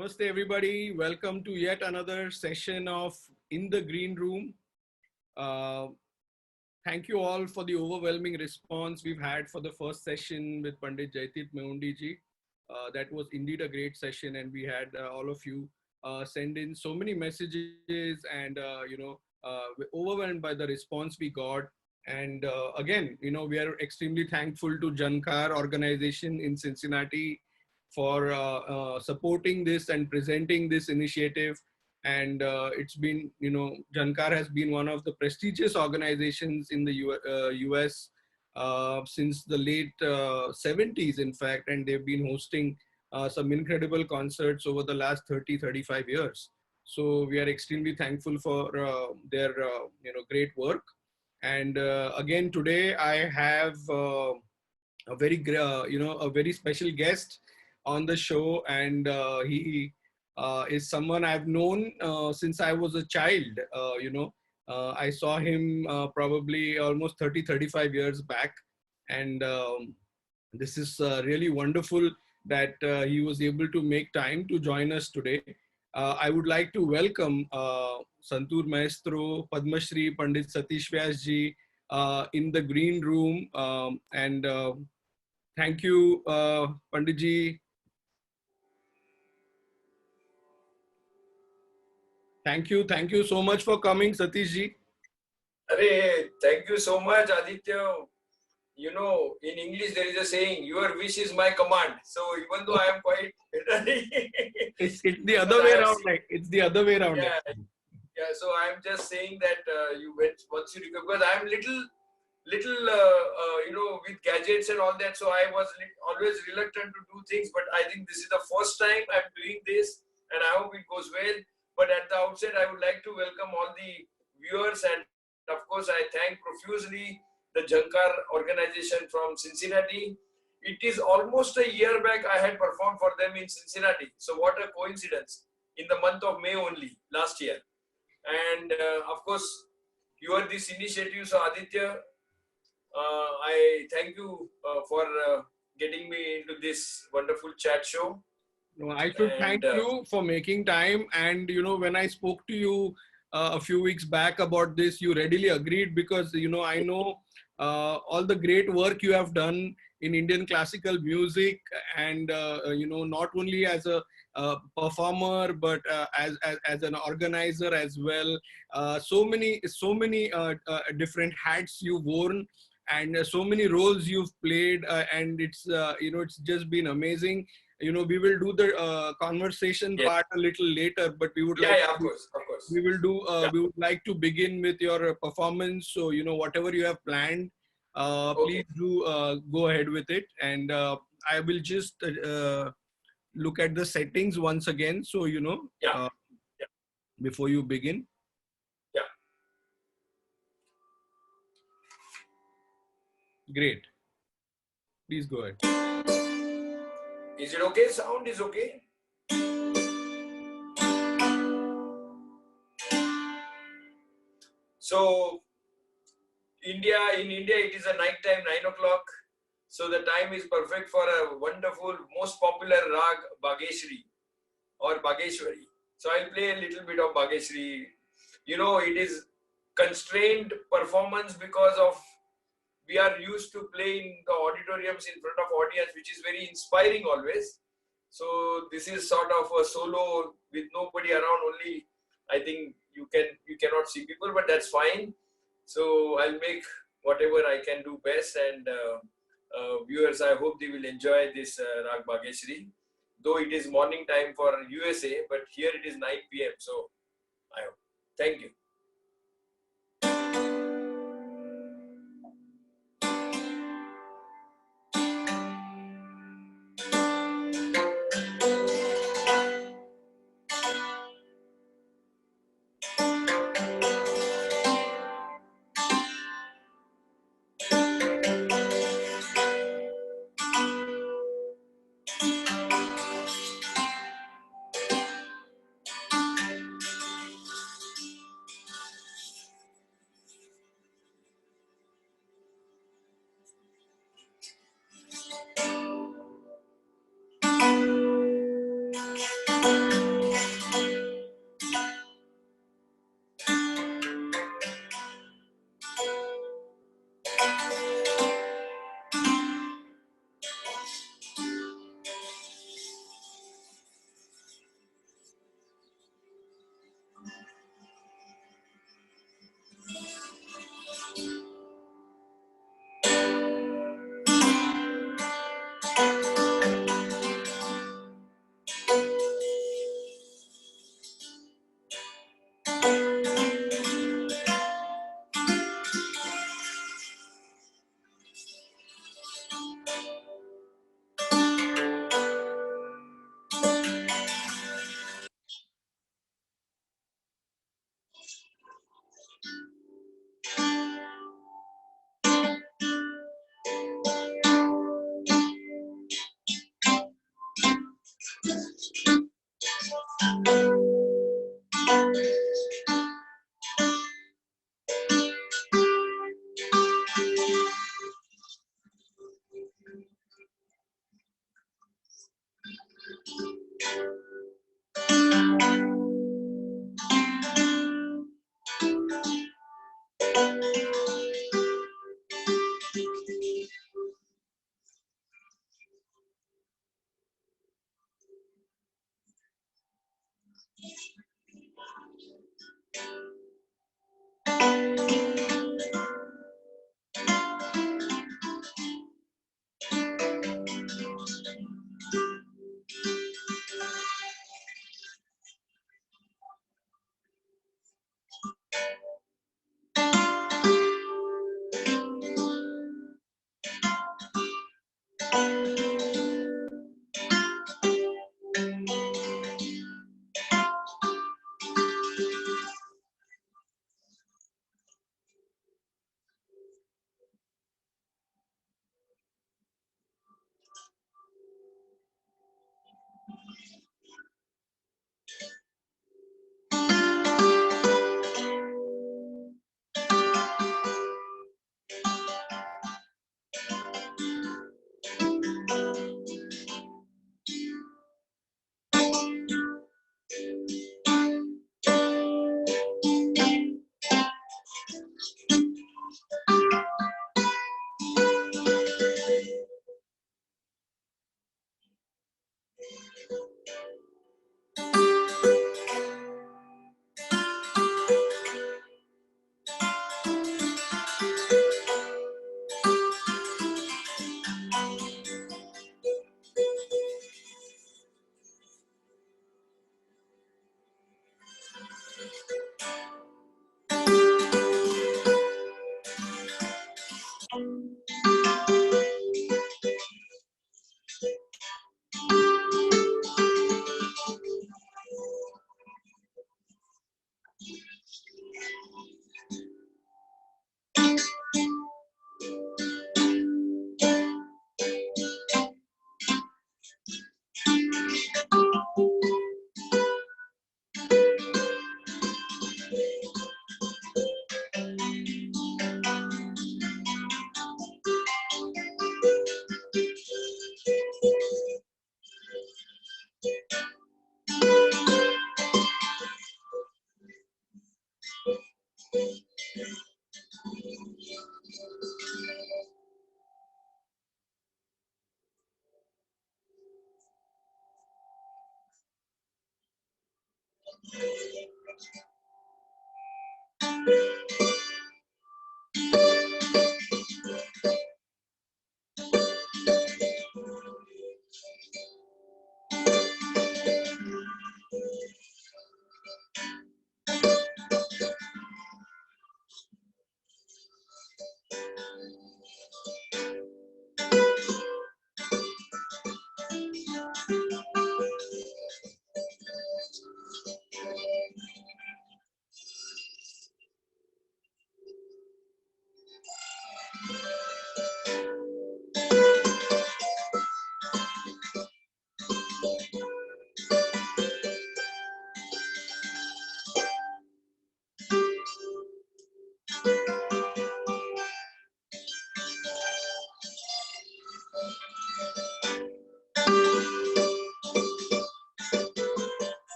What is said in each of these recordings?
Namaste, everybody. Welcome to yet another session of In the Green Room. Uh, Thank you all for the overwhelming response we've had for the first session with Pandit Satish ji. That was indeed a great session, and we had all of you send in so many messages, and we're overwhelmed by the response we got. And again, we are extremely thankful to Jhankar organization in Cincinnati for supporting this and presenting this initiative. And it's been, Jhankar has been one of the prestigious organizations in the US since the late 70s, in fact, and they've been hosting some incredible concerts over the last 30-35 years. So we are extremely thankful for their great work. And again, today I have a very special guest on the show, and he is someone I've known since I was a child. I saw him probably almost 30-35 years back, and this is really wonderful that he was able to make time to join us today. I would like to welcome Santoor Maestro, Padma Shri Pandit Satish Vyas ji in the green room, and thank you, Pandit ji. Thank you so much for coming, Satish ji. Thank you so much, Aditya. You know, in English there is a saying, "Your wish is my command." So even though I am quite, it's the other way around. Like it's the other way around. Yeah, yeah. So I am just saying that you went once you because I am little, with gadgets and all that. So I was always reluctant to do things. But I think this is the first time I'm doing this, and I hope it goes well. But at the outset, I would like to welcome all the viewers, and of course, I thank profusely the Jhankar organization from Cincinnati. It is almost a year back I had performed for them in Cincinnati. So what a coincidence, in the month of May only last year. And of course, you are this initiative. So Aditya, I thank you for getting me into this wonderful chat show. No, I should thank you for making time. And, when I spoke to you a few weeks back about this, you readily agreed because, I know all the great work you have done in Indian classical music, and, not only as a performer, but as an organizer as well. So many different hats you've worn, and so many roles you've played, and it's just been amazing. We will do the conversation part a little later, but we would of course. We will do. We would like to begin with your performance. So whatever you have planned, please do go ahead with it, and I will just look at the settings once again. So before you begin. Yeah. Great. Please go ahead. Is it okay? Sound is okay? So, in India, it is a night time, 9 o'clock. So the time is perfect for a wonderful, most popular rag, Bageshri or Bageshwari. So I'll play a little bit of Bageshri. It is constrained performance because of we are used to playing the auditoriums in front of audience, which is very inspiring always. So this is sort of a solo with nobody around. Only I think you cannot see people, but that's fine. So I'll make whatever I can do best, and viewers, I hope they will enjoy this Rag Bageshri. Though it is morning time for USA, but here it is 9 p.m. So I hope. Thank you.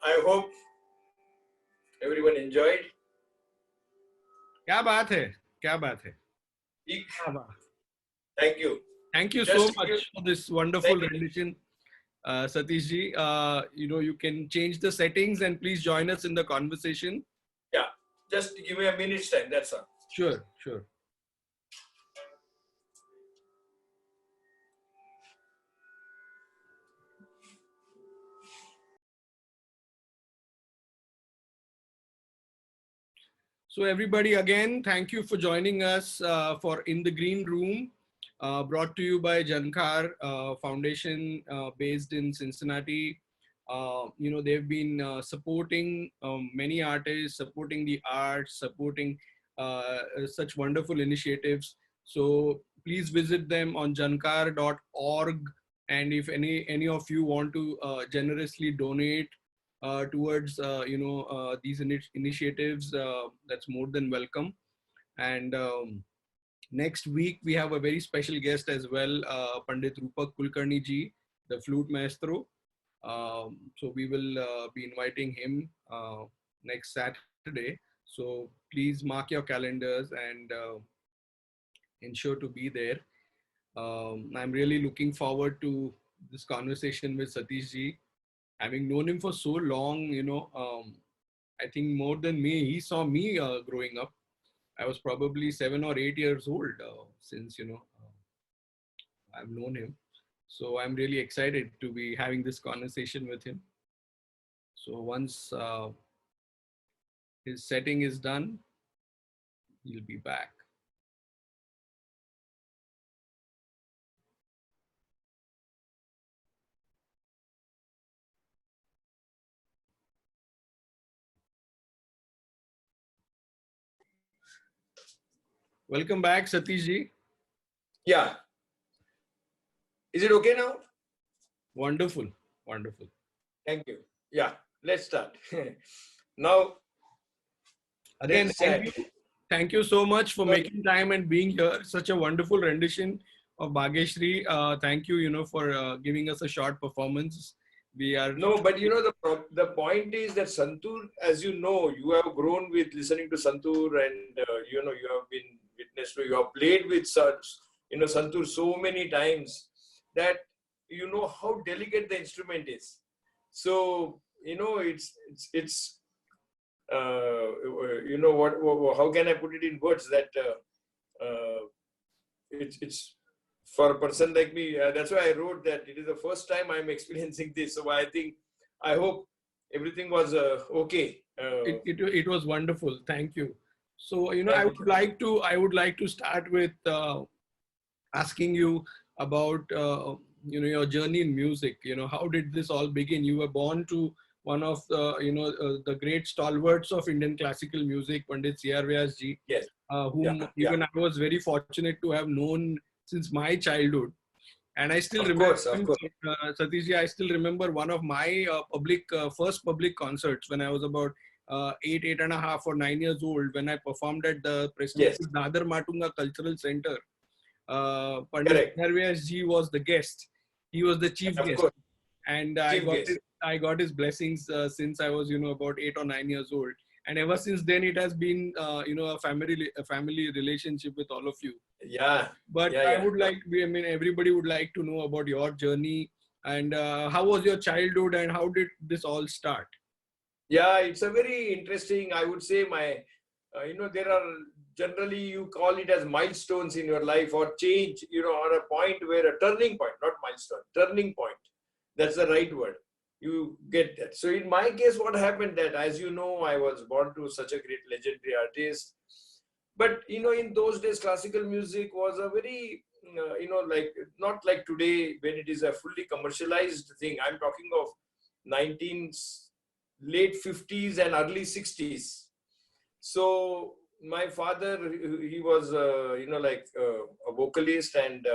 I hope everyone enjoyed. क्या बात है, क्या बात है. Thank you. Thank you Just so much for this wonderful Thank you. rendition, Satish ji. You can change the settings and please join us in the conversation. Yeah, just give me a minute's time. That's all. Sure, sure. So everybody, again, thank you for joining us for In the Green Room, brought to you by Jhankar Foundation, based in Cincinnati. They've been supporting many artists, supporting the arts, supporting such wonderful initiatives. So please visit them on jankar.org. And if any of you want to generously donate towards these initiatives, that's more than welcome. And next week we have a very special guest as well, Pandit Rupak Kulkarni ji, the flute maestro. So we will be inviting him next Saturday. So please mark your calendars and ensure to be there. I'm really looking forward to this conversation with Satish ji. Having known him for so long, I think more than me, he saw me growing up. I was probably 7 or 8 years old since, I've known him. So I'm really excited to be having this conversation with him. So once his setting is done, he'll be back. Welcome back, Satish ji. Yeah. Is it okay now? Wonderful, wonderful. Thank you. Yeah, let's start. Now, again, thank you so much for making time and being here. Such a wonderful rendition of Bhageshri. Thank you, for giving us a short performance. We are but the point is that Santoor, as you know, you have grown with listening to Santoor, and you have been witness to, you have played with such, Santoor so many times that you know how delicate the instrument is. So it's how can I put it in words that it's for a person like me. That's why I wrote that it is the first time I'm experiencing this. So I hope everything was okay. It was wonderful. Thank you. So I would like to start with asking you about your journey in music. How did this all begin? You were born to one of the, the great stalwarts of Indian classical music, Pandit Satish Vyas ji, Yes. Yeah. whom Yeah. even I was very fortunate to have known since my childhood. And I still Of remember, course. Of course. Satish ji, I still remember one of my first public concerts when I was about 8.5 or 9 years old, when I performed at the Yes. prestigious Dadar Matunga Cultural Center. Pandit Correct. Satish ji was the guest. He was the chief Of guest, course. and Chief guest. I got his blessings since I was about 8 or 9 years old. And ever since then, it has been a family relationship with all of you. Yeah. But Yeah. I Yeah. would like, I mean, everybody would like to know about your journey, and how was your childhood, and how did this all start? Yeah. It's a very interesting. I would say there are generally you call it as milestones in your life or change. On a point where a turning point, not milestone, turning point. That's the right word. You get that. So in my case, what happened that, as you know, I was born to such a great legendary artist. But in those days, classical music was a very like not like today when it is a fully commercialized thing. I'm talking of 19 late 50s and early 60s. So my father, he was a vocalist, and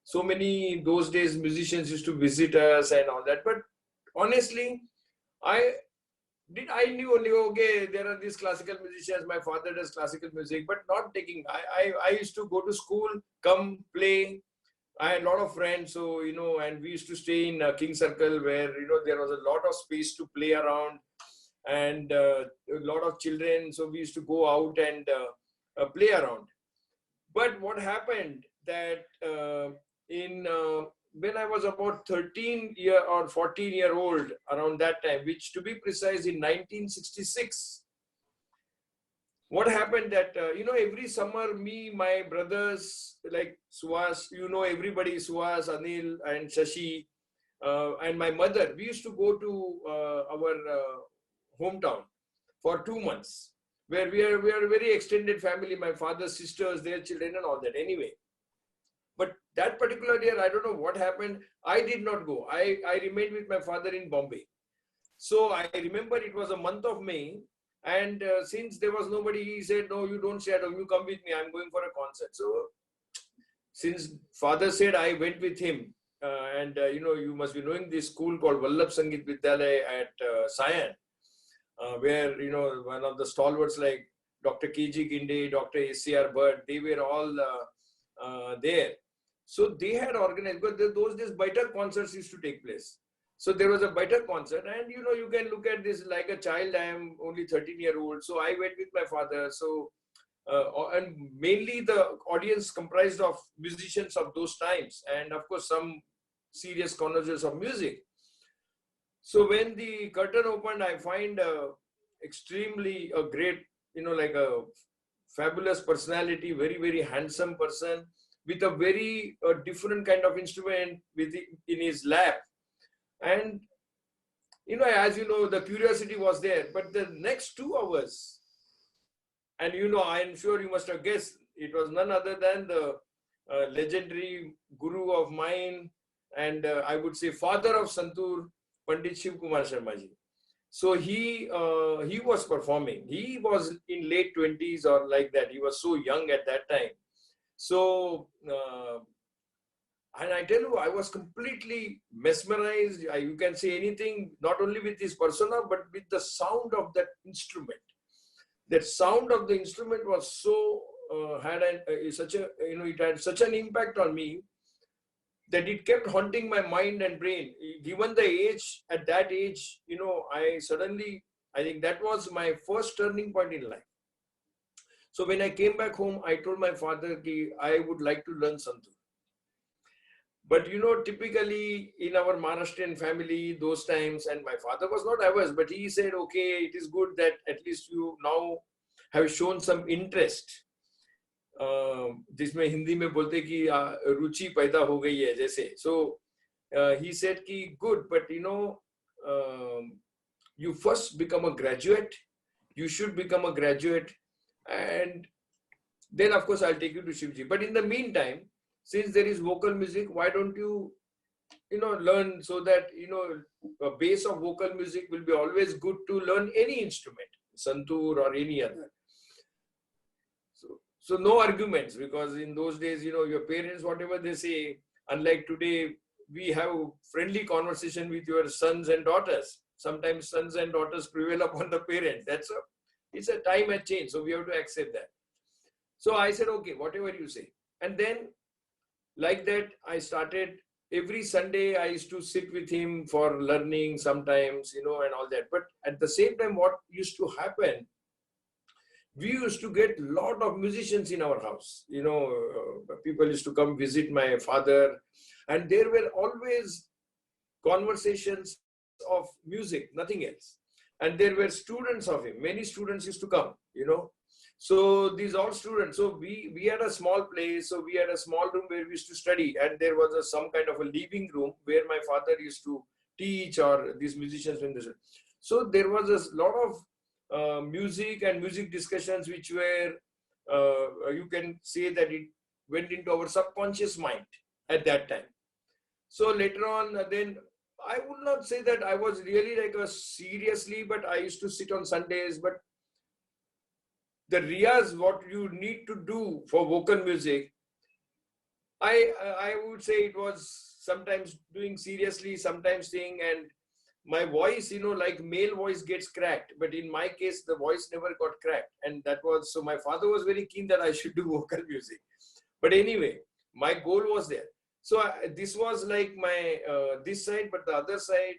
so many those days musicians used to visit us and all that. But honestly, I knew only, okay, there are these classical musicians. My father does classical music, but not taking. I used to go to school, come play. I had a lot of friends, so and we used to stay in King Circle, where there was a lot of space to play around, and a lot of children. So we used to go out and play around. But what happened that in when I was about 13 year or 14-year old, around that time, which to be precise in 1966, what happened that every summer, me, my brothers like Suhas, everybody, Suhas, Anil and Shashi, and my mother, we used to go to our hometown for 2 months, where we are a very extended family, my father's sisters, their children and all that. Anyway, but that particular year, I don't know what happened. I did not go. I remained with my father in Bombay. So I remember it was a month of May. And since there was nobody, he said, no, you don't stay at home. You come with me. I'm going for a concert. So since father said, I went with him. And you must be knowing this school called Vallabh Sangeet Vidyalaya at Sion, where, one of the stalwarts like Dr. K.G. Ginde, Dr. A.C.R. Bhatt, they were all there. So they had organized, because those days Baiter concerts used to take place. So there was a Baiter concert, and you can look at this like a child. I am only 13-year-old. So I went with my father. So and mainly the audience comprised of musicians of those times, and of course some serious connoisseurs of music. So when the curtain opened, I find extremely a great, like a fabulous personality, very, very handsome person with a very different kind of instrument in his lap. And, as you know, the curiosity was there. But the next 2 hours, and I'm sure you must have guessed, it was none other than the legendary guru of mine, and I would say father of Santoor, Pandit Shiv Kumar Sharma ji. So he was performing. He was in late 20s or like that. He was so young at that time. So and I tell you, I was completely mesmerized. You can say anything, not only with his persona, but with the sound of that instrument. That sound of the instrument was so it had such an impact on me that it kept haunting my mind and brain. Given the age, at that age, I think that was my first turning point in life. So when I came back home, I told my father that I would like to learn Santoor. But typically in our Maharashtrian family, those times, and my father was not averse, but he said, okay, it is good that at least you now have shown some interest. जिसमें हिंदी में बोलते कि रुचि पैदा हो गई है जैसे. So he said कि good, but you first become a graduate. You should become a graduate, and then of course I'll take you to Shivji. But in the meantime, since there is vocal music, why don't you learn, so that, a base of vocal music will be always good to learn any instrument, Santoor or any other. So no arguments, because in those days, your parents, whatever they say, unlike today, we have friendly conversation with your sons and daughters. Sometimes sons and daughters prevail upon the parents. It's a time has changed, so we have to accept that. So I said, okay, whatever you say. And then, like that, I started. Every Sunday, I used to sit with him for learning sometimes, and all that. But at the same time, what used to happen, we used to get a lot of musicians in our house. People used to come visit my father, and there were always conversations of music, nothing else. And there were students of him. Many students used to come. So these all students. So we had a small place. So we had a small room where we used to study, and there was some kind of a living room where my father used to teach, or these musicians when they. So there was a lot of music and music discussions, which were, you can say that it went into our subconscious mind at that time. So later on, then I would not say that I was really like a seriously, but I used to sit on Sundays. But the riyaz, what you need to do for vocal music, I would say it was sometimes doing seriously, sometimes saying, and my voice, like male voice gets cracked, but in my case, the voice never got cracked. And that was, so my father was very keen that I should do vocal music. But anyway, my goal was there. So this was like my, this side, but the other side,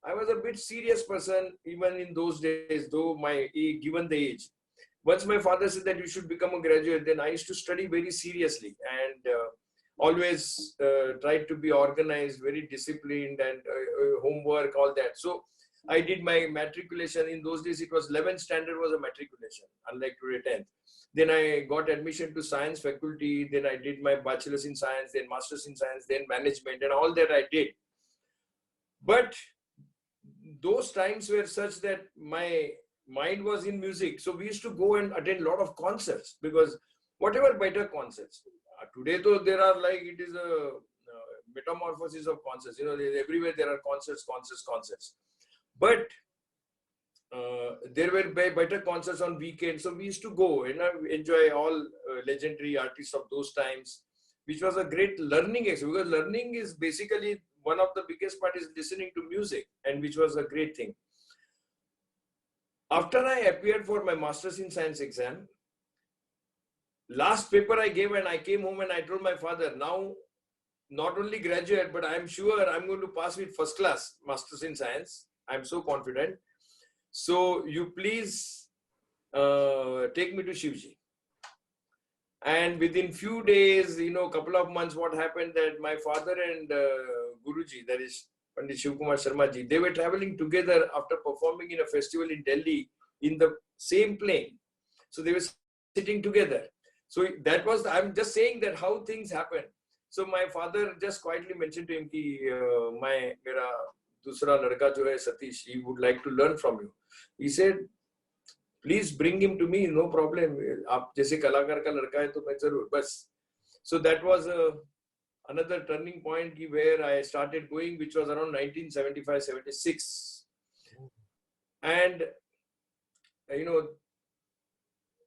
I was a bit serious person, even in those days, though given the age. Once my father said that you should become a graduate, then I used to study very seriously, and always tried to be organized, very disciplined, and homework, all that. So I did my matriculation. In those days, it was 11th standard was a matriculation, unlike today 10th. Then I got admission to science faculty. Then I did my bachelor's in science, then master's in science, then management, and all that I did. But those times were such that my mind was in music. So we used to go and attend a lot of concerts, because whatever better concerts. Today, though, there are like, it is a metamorphosis of concerts. Everywhere there are concerts. But there were better concerts on weekends. So we used to go and enjoy all legendary artists of those times, which was a great learning experience. Because learning is basically one of the biggest part is listening to music, and which was a great thing. After I appeared for my Master's in Science exam, last paper I gave, and I came home and I told my father, now not only graduate, but I'm sure I'm going to pass with first class Master's in Science. I'm so confident. So you please take me to Shivji. And within few days, couple of months, what happened that my father and Guruji, that is Pandit Sharma ji, they were traveling together after performing in a festival in Delhi in the same plane. So they were sitting together. So that was, I'm just saying that how things happen. So my father just quietly mentioned to him ki mera dusra ladka jo hai Satish, he would like to learn from you. He said, please bring him to me, no problem. Aap jaise kalakar ka ladka hai to main zarur bas. So that was another turning point where I started going, which was around 1975-76. And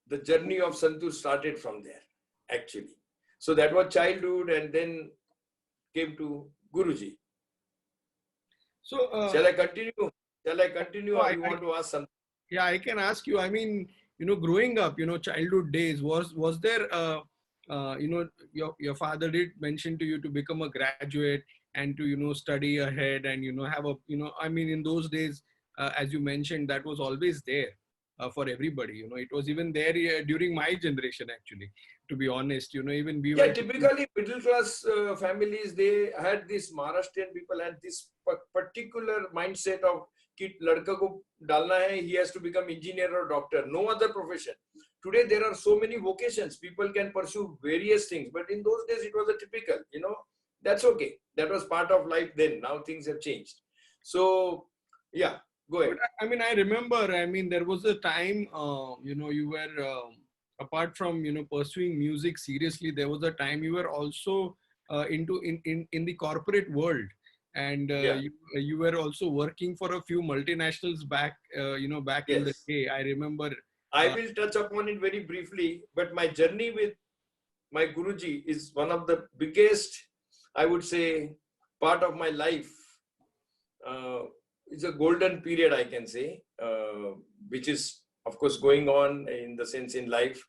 the journey of Santoor started from there, actually. So that was childhood, and then came to Guruji. So shall I continue? Or you want to ask something? Yeah, I can ask you. I mean, growing up, childhood days, was there, your father did mention to you to become a graduate and to, study ahead and, have a, I mean, in those days, as you mentioned, that was always there for everybody. It was even there during my generation, actually, to be honest, even we were. Typically middle class families, they had this Maharashtrian people had this particular mindset of कि लड़का को डालना है, he has to become engineer or doctor, no other profession. Today there are so many vocations, people can pursue various things, but in those days it was a typical, that's okay, that was part of life then. Now things have changed. So yeah, go ahead. But, I mean, I remember, there was a time, you were apart from pursuing music seriously, there was a time you were also in the corporate world. and Yeah. you were also working for a few multinationals back, back in the Yes. day. I remember. I will touch upon it very briefly, but my journey with my Guruji is one of the biggest, I would say, part of my life. It's a golden period, I can say, which is, of course, going on in the sense in life.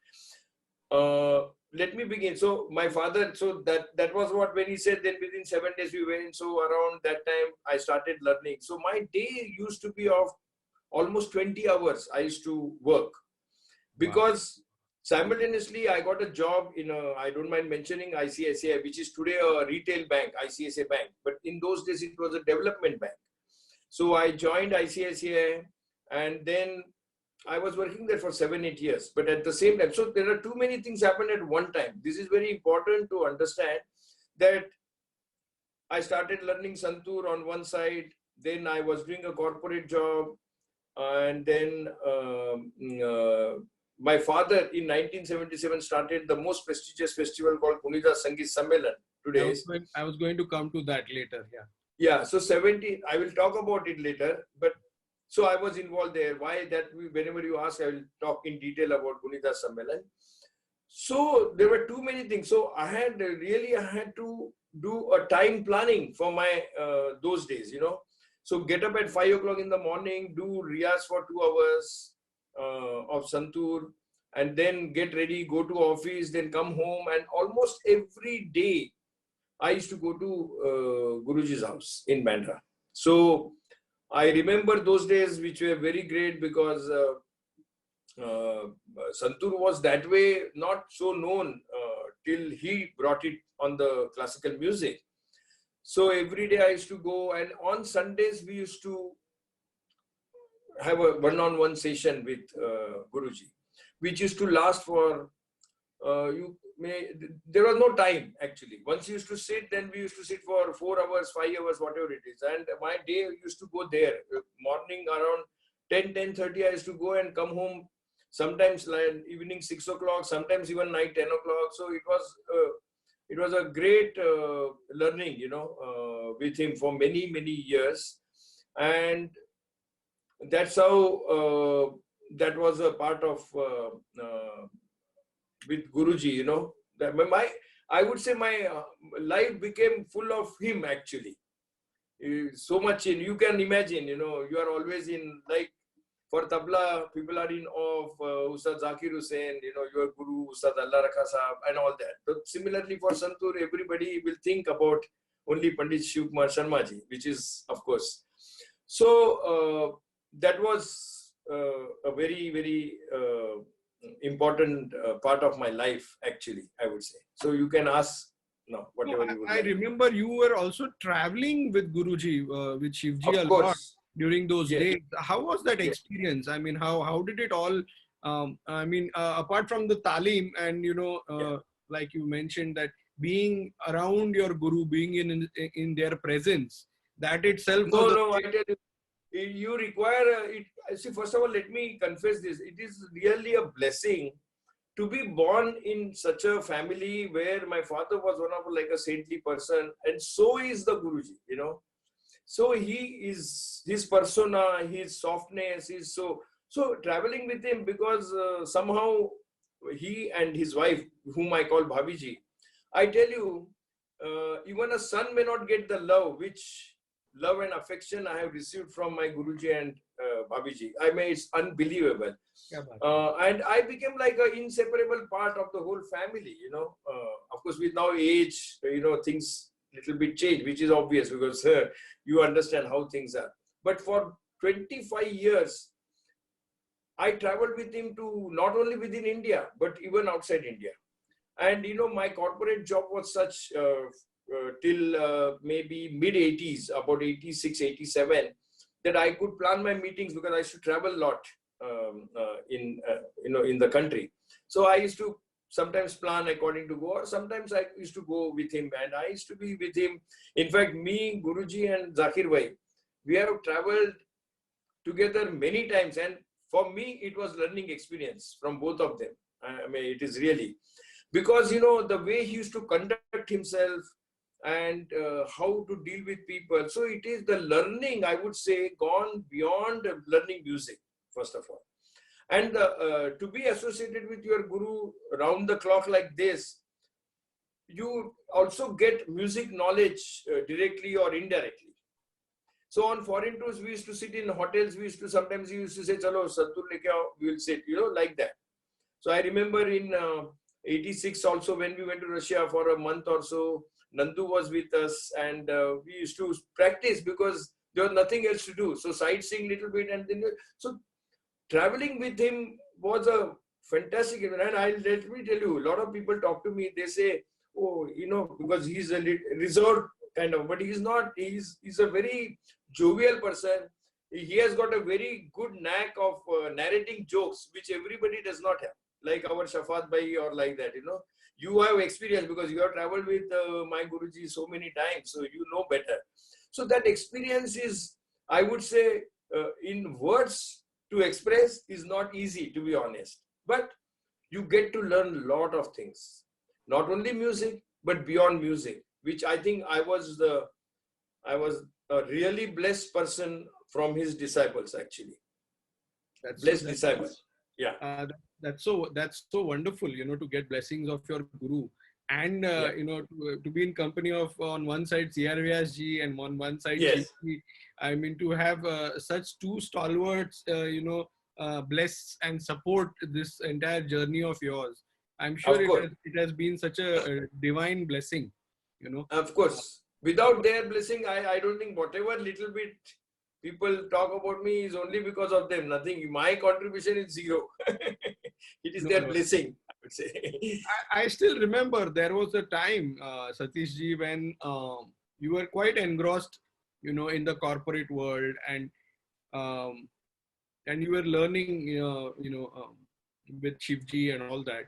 Let me begin. So my father, so that was what, when he said, then within 7 days we went. So around that time I started learning. So my day used to be of almost 20 hours. I used to work Wow. because simultaneously I got a job in a, I don't mind mentioning, ICICI, which is today a retail bank, ICICI Bank. But in those days it was a development bank. So I joined ICICI, and then I was working there for 7-8 years. But at the same time, so there are too many things happen at one time. This is very important to understand that I started learning Santoor on one side. Then I was doing a corporate job, and then my father in 1977 started the most prestigious festival called Punita Sangeet Sammelan today. I was going to come to that later. Yeah. Yeah, so 70, I will talk about it later, but so I was involved there. Why that, whenever you ask, I will talk in detail about Gunita Sammelan. So there were too many things. So I had to do a time planning for my those days, So get up at 5 o'clock in the morning, do riyas for 2 hours of Santoor, and then get ready, go to office, then come home, and almost every day I used to go to Guruji's house in Bandra. So I remember those days, which were very great because Santoor was that way not so known till he brought it on the classical music. So every day I used to go, and on Sundays we used to have a one-on-one session with Guruji, which used to last for there was no time actually. Once you used to sit, then we used to sit for 4 hours, 5 hours, whatever it is. And my day used to go there. Morning around 10:30, I used to go and come home. Sometimes like evening 6 o'clock, sometimes even night 10 o'clock. So it was a great learning, with him for many years. And that's how that was a part of with Guruji, that I would say my life became full of him actually. So much you can imagine, you are always in, like for tabla, people are in awe of Ustad Zakir Hussain, your Guru, Ustad Allah Rakha Sahab, and all that. But similarly for Santoor, everybody will think about only Pandit Shiv Kumar Sharma ji, which is, of course. So that was a very important part of my life, actually, I would say. So you can ask now whatever you would I like. remember you were also traveling with Guruji, with Shivji a lot during those days. How was that experience? I mean, how did it all? Apart from the talim and like you mentioned, that being around your Guru, being in their presence, that itself was. No, I tell you, you require it. See, first of all, let me confess this. It is really a blessing to be born in such a family where my father was one of like a saintly person, and so is the Guruji, So he is, his persona, his softness is so traveling with him, because somehow he and his wife, whom I call Bhabiji, I tell you, even a son may not get the love and affection I have received from my Guruji and Bhabiji. It's unbelievable. And I became like an inseparable part of the whole family, Of course, with now age, things little bit change, which is obvious because you understand how things are. But for 25 years, I traveled with him to not only within India, but even outside India. And, my corporate job was such till maybe mid 80s, about 86, 87, that I could plan my meetings because I used to travel a lot in the country. So I used to sometimes plan according to go, or sometimes I used to go with him, and I used to be with him. In fact, me, Guruji and Zakir Bhai, we have traveled together many times, and for me, it was learning experience from both of them. It is really, because, the way he used to conduct himself, and how to deal with people. So it is the learning, I would say, gone beyond learning music, first of all. And to be associated with your guru round the clock like this, you also get music knowledge directly or indirectly. So on foreign tours, we used to sit in hotels. We used to say, "Chalo, Santoor leke aao," we will sit, like that. So I remember in '86 also, when we went to Russia for a month or so, Nandu was with us, and we used to practice because there was nothing else to do. So sightseeing little bit, and then so traveling with him was a fantastic event. And let me tell you, a lot of people talk to me. They say, "Oh, because he's a resort kind of," but he's not. He's a very jovial person. He has got a very good knack of narrating jokes, which everybody does not have, like our Shafat Bhai or like that. You have experience because you have traveled with my Guruji so many times, so you know better. So that experience is, I would say, in words to express is not easy, to be honest. But you get to learn a lot of things, not only music, but beyond music, which I think I was a really blessed person from his disciples, actually. Blessed disciple. Yeah. That's so wonderful, to get blessings of your guru, and to be in company of, on one side C.R. Vyas ji and on one side Yes. Ji. I mean, to have such two stalwarts, bless and support this entire journey of yours. I'm sure it has been such a divine blessing, Of course. Without their blessing, I don't think whatever little bit people talk about me is only because of them. Nothing. My contribution is zero. It is their blessing, I would say. I still remember there was a time, Satish ji, when you were quite engrossed, in the corporate world, and you were learning, with Shivji and all that.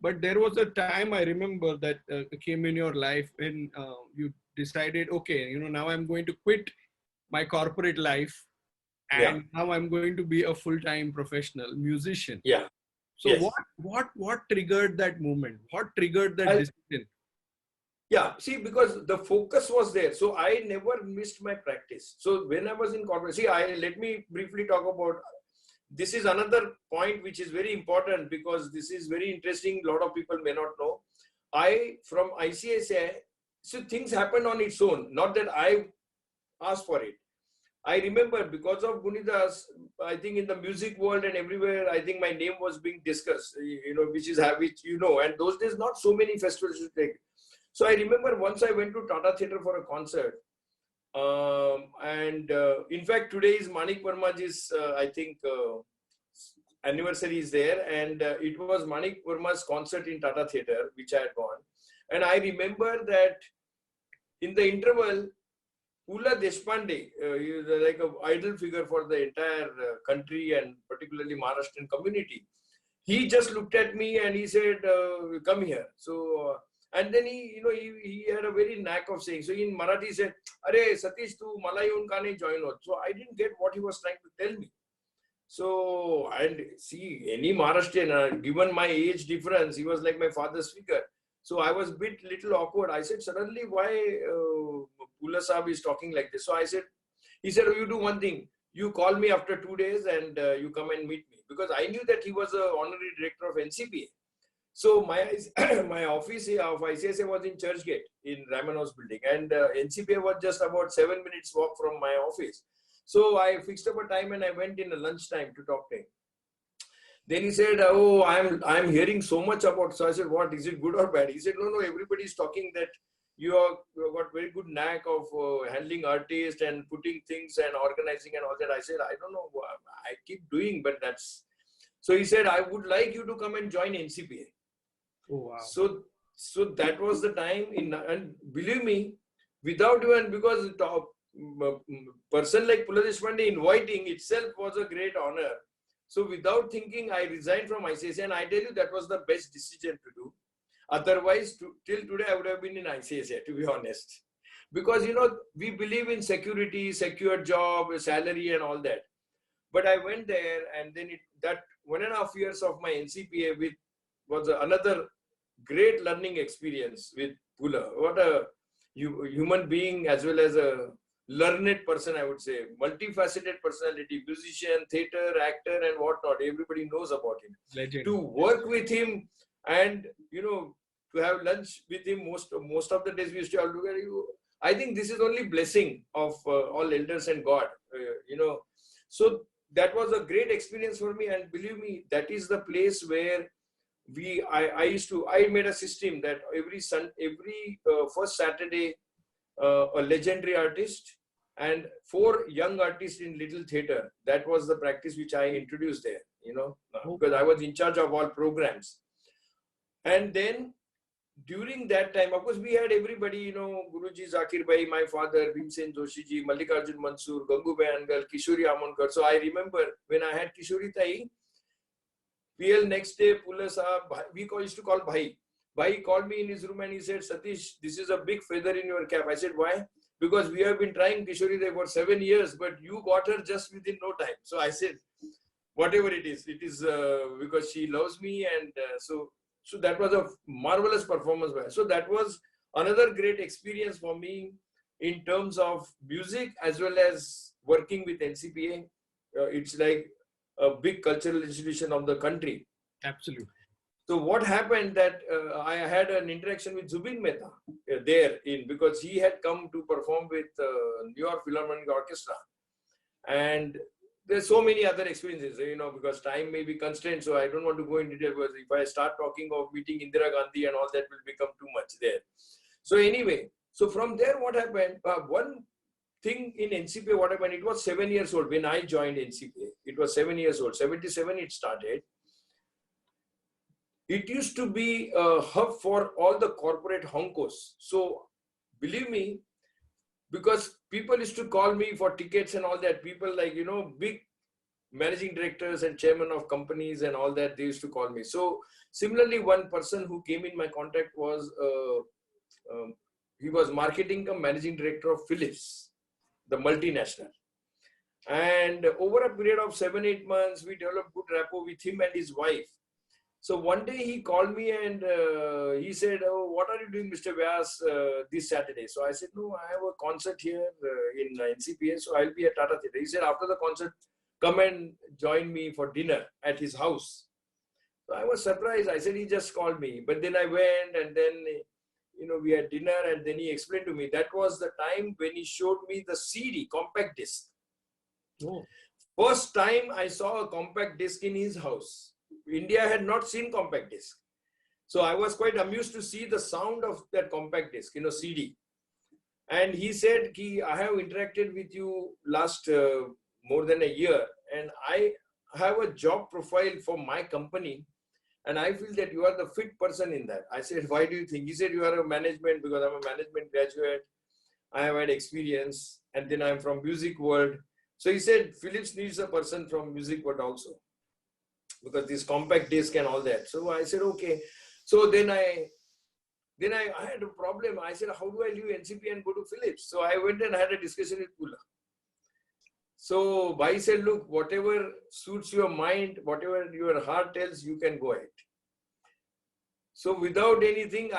But there was a time, I remember, that came in your life when you decided, okay, now I'm going to quit my corporate life, and now I'm going to be a full-time professional musician. Yeah. So yes. What triggered that moment? What triggered that decision? Yeah, see, because the focus was there. So I never missed my practice. So when I was in corporate, let me briefly talk about, this is another point which is very important, because this is very interesting. A lot of people may not know. From ICSI, so things happened on its own, not that I asked for it. I remember because of Gunidas, I think in the music world and everywhere, I think my name was being discussed, which and those days, not so many festivals to take. So I remember once I went to Tata Theatre for a concert. In fact, today is Manik Verma's, I think, anniversary is there. And it was Manik Verma's concert in Tata Theatre, which I had gone. And I remember that in the interval, Pula Deshpande, he is like an idol figure for the entire country and particularly Maharashtrian community. He just looked at me and he said, "Come here." So, and then he had a very knack of saying. So in Marathi he said, "Are Satish, tu mala yeun ka nahi join hot." So I didn't get what he was trying to tell me. So, and see, any Maharashtrian, given my age difference, he was like my father's figure. So I was a little awkward. I said, "Suddenly, why Pula Saab is talking like this?" So he said, "Oh, you do one thing. You call me after 2 days and you come and meet me." Because I knew that he was an honorary director of NCPA. So my office of ICSI was in Churchgate in Raymond House building, and NCPA was just about 7 minutes walk from my office. So I fixed up a time and I went in a lunchtime to talk to him. Then he said, "Oh, I'm hearing so much about." So I said, "What? Is it good or bad?" He said, "No, everybody is talking that you have got very good knack of handling artists and putting things and organizing and all that." I said, "I don't know. I keep doing, but that's." So he said, "I would like you to come and join NCPA." Oh, wow. So that was the time. And believe me, without even, because person like Pula Deshpande inviting itself was a great honor. So without thinking, I resigned from ICSI, and I tell you, that was the best decision to do. Otherwise, till today, I would have been in ICSI, to be honest. Because, we believe in security, secure job, salary and all that. But I went there, and then that 1.5 years of my NCPA was another great learning experience with Pula. human being as well as a learned person, I would say, multifaceted personality, musician, theater, actor, and whatnot. Everybody knows about him. Legend. To work with him and, to have lunch with him most of the days we used to look at you. I think this is only blessing of all elders and God, So that was a great experience for me, and believe me, that is the place where I made a system that every first Saturday, a legendary artist and 4 young artists in little theater. That was the practice which I introduced there, because I was in charge of all programs. And then during that time, of course, we had everybody, Guruji Zakir Bhai, my father, Bhimsen Joshi ji, Mallikarjun Mansur, Gangu Bhai Angal, Kishori Amonkar. So I remember when I had Kishori Tai, PL next day, Pula Sahab, we used to call Bhai. Bhai called me in his room and he said, Satish, this is a big feather in your cap. I said, why? Because we have been trying Kishori Tai for 7 years, but you got her just within no time. So I said, whatever it is because she loves me. And so that was a marvelous performance. So that was another great experience for me in terms of music as well as working with NCPA. It's like a big cultural institution of the country. Absolutely. So what happened that I had an interaction with Zubin Mehta because he had come to perform with New York Philharmonic Orchestra. And there's so many other experiences, because time may be constrained. So I don't want to go into detail, because if I start talking of meeting Indira Gandhi and all that will become too much there. So anyway, so from there, what happened? One thing in NCPA, what happened? It was 7 years old when I joined NCPA. It was 7 years old. 77 it started. It used to be a hub for all the corporate honkos. So believe me, because people used to call me for tickets and all that. People like, big managing directors and chairman of companies and all that, they used to call me. So similarly, one person who came in my contact was, he was marketing cum managing director of Philips, the multinational. And over a period of 7-8 months, we developed good rapport with him and his wife. So one day he called me and he said, oh, what are you doing, Mr. Vyas, this Saturday? So I said, no, I have a concert here in NCPA, so I'll be at Tata Theatre. He said, after the concert, come and join me for dinner at his house. So I was surprised. I said, he just called me. But then I went and then, we had dinner, and then he explained to me. That was the time when he showed me the CD, compact disc. Oh. First time I saw a compact disc in his house. India had not seen compact disc. So I was quite amused to see the sound of that compact disc, CD. And he said, I have interacted with you last more than a year, and I have a job profile for my company, and I feel that you are the fit person in that. I said, why do you think? He said, you are a management, because I'm a management graduate. I have had experience, and then I'm from music world. So he said, Philips needs a person from music world also, because this compact disc and all that. So I said, okay. So then I had a problem. I said, how do I leave NCP and go to Philips? So I went and had a discussion with Pula. So Bhai said, look, whatever suits your mind, whatever your heart tells, you can go ahead. So without anything,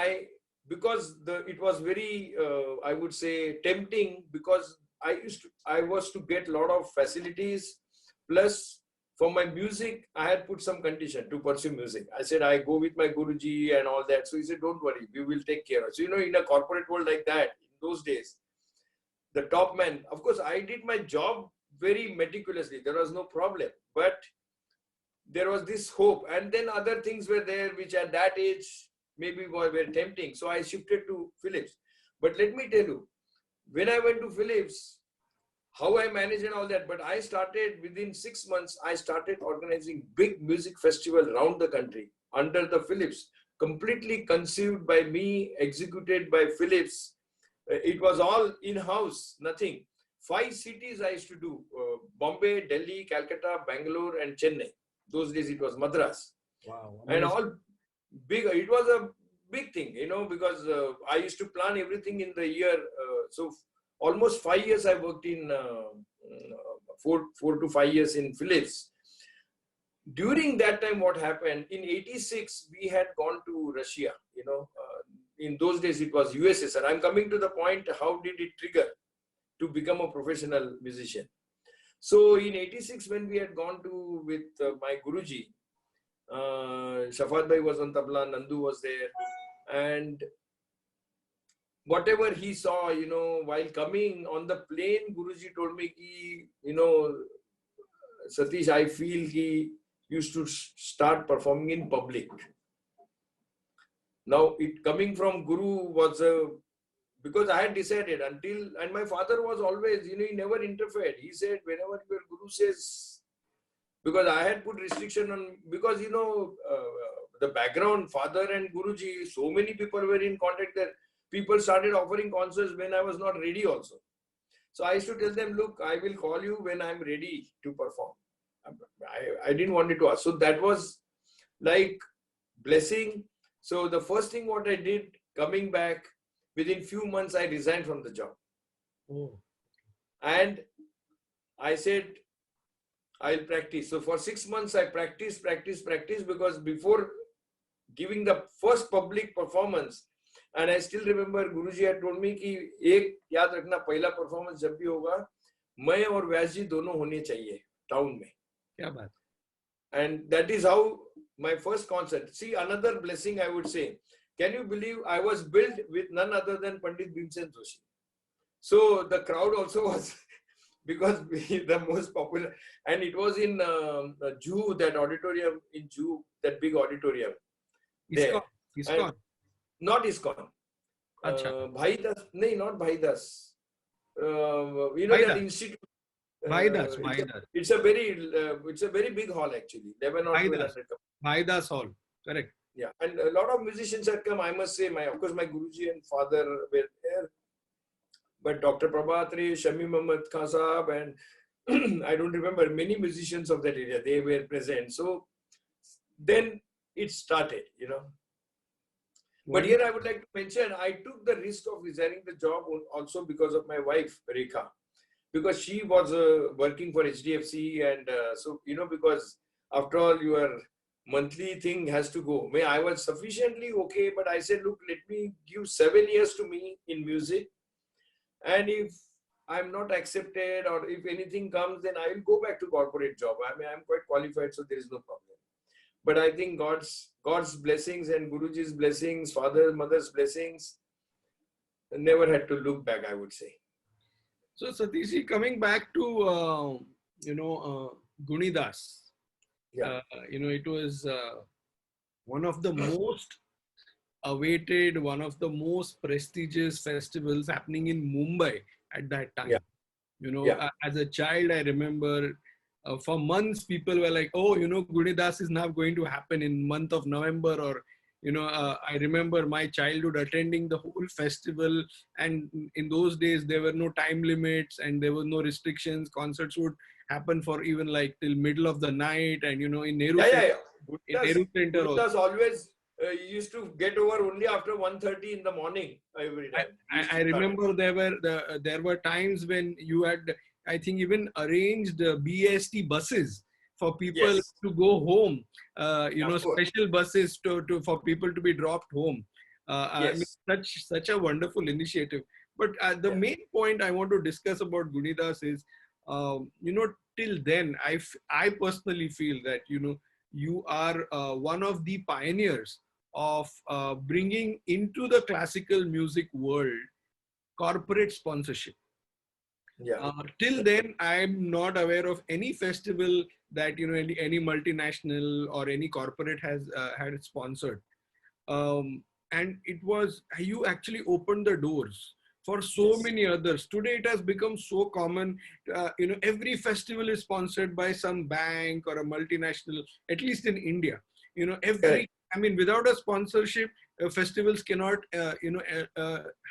because it was very, I would say, tempting, because I was to get a lot of facilities, plus for my music, I had put some condition to pursue music. I said, I go with my Guruji and all that. So he said, don't worry, we will take care of it. So, in a corporate world like that, in those days, the top man, of course, I did my job very meticulously. There was no problem. But there was this hope. And then other things were there, which at that age, maybe were tempting. So I shifted to Philips. But let me tell you, when I went to Philips, how I managed and all that, but I started within 6 months, I started organizing big music festival around the country under the Philips, completely conceived by me, executed by Philips. It was all in-house, nothing. 5 cities I used to do, Bombay, Delhi, Calcutta, Bangalore, and Chennai. Those days it was Madras. Wow. And all big, it was a big thing, because I used to plan everything in the year. So almost 5 years I worked in, 4 to 5 years in Philips. During that time, what happened, in 86, we had gone to Russia, in those days it was USSR. I'm coming to the point, how did it trigger to become a professional musician? So in 86, when we had gone to with my Guruji, Shafat Bhai was on tabla, Nandu was there, and whatever he saw, while coming on the plane, Guruji told me, Satish, I feel he used to start performing in public. Now, it coming from Guru was because I had decided and my father was always, he never interfered. He said, whenever your Guru says, because I had put restriction on, because, the background, father and Guruji, so many people were in contact there. People started offering concerts when I was not ready also. So I used to tell them, look, I will call you when I'm ready to perform. I didn't want it to ask. So that was like blessing. So the first thing what I did, coming back, within few months, I resigned from the job. Oh. And I said, I'll practice. So for 6 months, I practiced, because before giving the first public performance, and I still remember Guruji had told me कि एक याद रखना, पहला performance जब भी होगा, मैं और व्यास जी दोनों होने चाहिए town में. क्या बात. And that is how my first concert. See, another blessing I would say. Can you believe I was built with none other than Pandit Bhimsen Joshi? So the crowd also was, because the most popular, and it was in Juhu, that auditorium in Juhu, that big auditorium. ISKCON. Not ISKCON. Bhai Das, no, not Bhai Das. That institute. Bhai Das. It's a very big hall actually. There were not 1200. Bhai Das Hall, correct. Yeah, and a lot of musicians had come. I must say, of course, my Guruji and father were there. But Dr. Prabhatri, Shami Muhammad Khan Sahab, and I don't remember, many musicians of that area, they were present. So then it started, But here I would like to mention, I took the risk of resigning the job also because of my wife, Rekha. Because she was working for HDFC, and so, because after all, your monthly thing has to go. I was sufficiently okay, but I said, look, let me give 7 years to me in music. And if I'm not accepted, or if anything comes, then I will go back to corporate job. I'm quite qualified, so there is no problem. But I think God's blessings and Guruji's blessings, father, mother's blessings, never had to look back, I would say. So Satish, coming back to, Gunidas. Yeah. It was one of the most awaited, one of the most prestigious festivals happening in Mumbai at that time. Yeah. As a child, I remember for months people were like, oh, Gunidas is now going to happen in month of November, or I remember my childhood attending the whole festival, and in those days there were no time limits and there were no restrictions. Concerts would happen for even like till middle of the night, and in Nehru Center, in Nehru Center also. Always used to get over only after 1:30 in the morning every time. I remember there were times when you had, I think, even arranged BST buses for people to go home, special buses for people to be dropped home. I mean, such a wonderful initiative. But the main point I want to discuss about Gunidas is, till then, I personally feel that, you are one of the pioneers of bringing into the classical music world corporate sponsorship. Till then, I'm not aware of any festival that any multinational or any corporate has had sponsored, and it was, you actually opened the doors for so many others. Today it has become so common. Every festival is sponsored by some bank or a multinational, at least in India. I mean, without a sponsorship, festivals cannot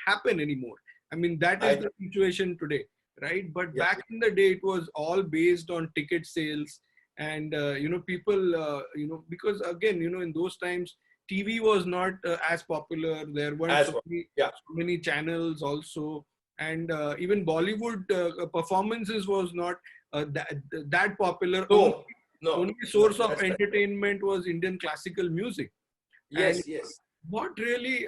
happen anymore. I mean, that is the situation today, right? But back in the day, it was all based on ticket sales, and people, because again, in those times, TV was not as popular. There weren't so many channels also, and even Bollywood performances was not that popular. Only source of entertainment was Indian classical music. Yes. what really,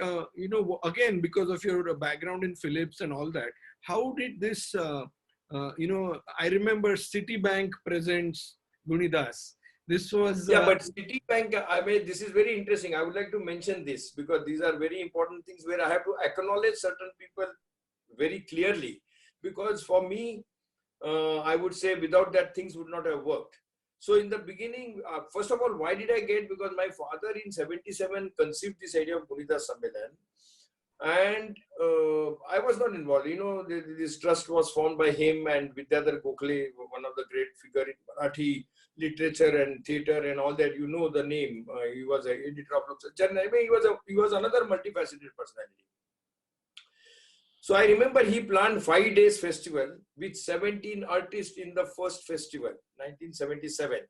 again, because of your background in Philips and all that, how did this, I remember Citibank presents Gunidas. This was, Yeah, but Citibank, I mean, this is very interesting. I would like to mention this because these are very important things where I have to acknowledge certain people very clearly. Because for me, I would say without that, things would not have worked. So in the beginning, first of all, why did I get? Because my father in 77 conceived this idea of Gunita Sammelan. And I was not involved. This trust was formed by him and Vidyadhar Gokhale, one of the great figure in Marathi literature and theatre and all that. You know the name. He was an editor of Journal. I mean, he was another multifaceted personality. So I remember he planned 5 days festival with 17 artists in the first festival, 1977.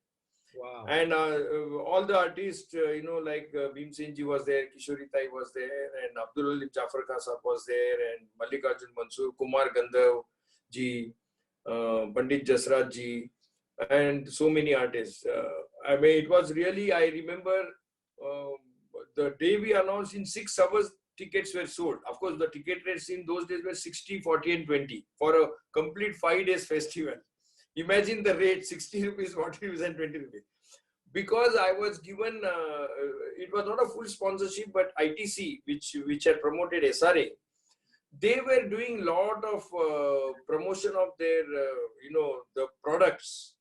wow. And all the artists, like Bhimsen ji was there, Kishori Tai was there, and Abdul Alim Jafar Khan Sahab was there, and Mallikarjun Mansur, Kumar Gandhav ji, Pandit Jasraj ji, and so many artists. I mean, it was really, I remember the day we announced, in 6 hours, tickets were sold. Of course, the ticket rates in those days were 60, 40, and 20 for a complete 5 days festival. Imagine the rate, 60 rupees, 40 rupees, and 20 rupees. Because I was given, it was not a full sponsorship, but ITC, which had promoted SRA, they were doing a lot of promotion of their, the products.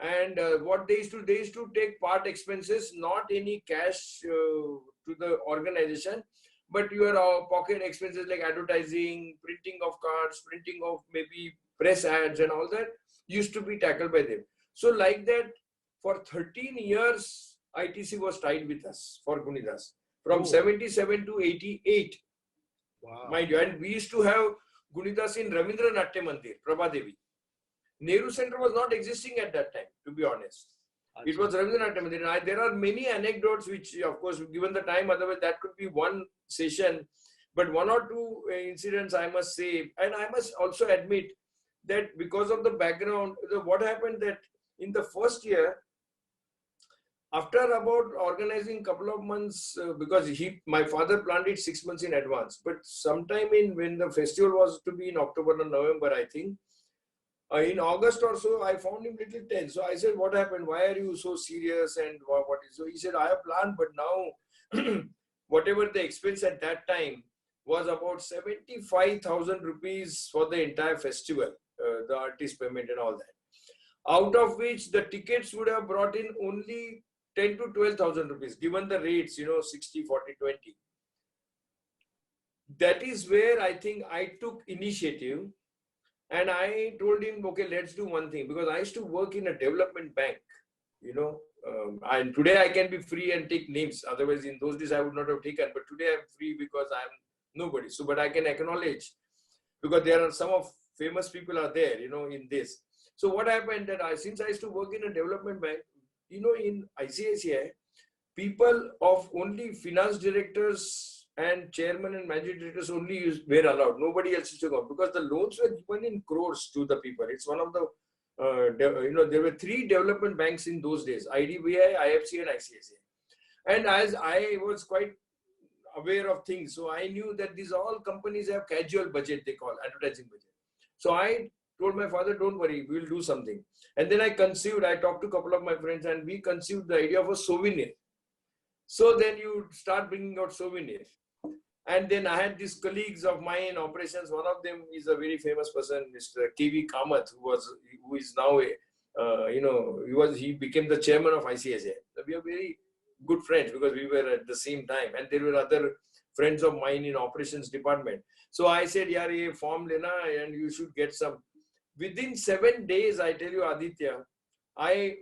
And what they used to take part expenses, not any cash to the organization, but your pocket expenses like advertising, printing of cards, printing of maybe press ads and all that used to be tackled by them. So like that, for 13 years, ITC was tied with us for Gunidas. From 77 to 88. Wow. Mind you, and we used to have Gunidas in Ravindra Natya Mandir, Prabhadevi. Nehru Center was not existing at that time, to be honest. It was Ravindra Natya Mandir. And there are many anecdotes which, of course, given the time, otherwise that could be one session. But one or two incidents I must say, and I must also admit that because of the background, what happened that in the first year, after about organizing a couple of months, because my father planned it 6 months in advance, but sometime when the festival was to be in October or November, I think, in August or so, I found him little tense. So I said, what happened? Why are you so serious? And what is? So he said, I have planned, but now whatever the expense at that time was about 75,000 rupees for the entire festival, the artist payment and all that. Out of which the tickets would have brought in only 10 to 12,000 rupees, given the rates, 60, 40, 20. That is where I think I took initiative. And I told him, okay, let's do one thing, because I used to work in a development bank, and today I can be free and take names. Otherwise, in those days, I would not have taken. But today I'm free because I'm nobody. So, but I can acknowledge, because there are some of famous people are there, in this. So what happened that since I used to work in a development bank, in ICICI, people of only finance directors and chairman and managing directors only were allowed. Nobody else used to go, because the loans were given in crores to the people. It's one of the, there were 3 development banks in those days: IDBI, IFC, and ICICI. And as I was quite aware of things, so I knew that these all companies have casual budget, they call advertising budget. So I told my father, don't worry, we'll do something. And then I talked to a couple of my friends, and we conceived the idea of a souvenir. So then you start bringing out souvenirs. And then I had these colleagues of mine in operations. One of them is a very famous person, Mr. K.V. Kamath, who is now, he became the chairman of ICICI. We are very good friends because we were at the same time. And there were other friends of mine in operations department. So I said, yaar, ye form lena and you should get some. Within 7 days, I tell you, Aditya, I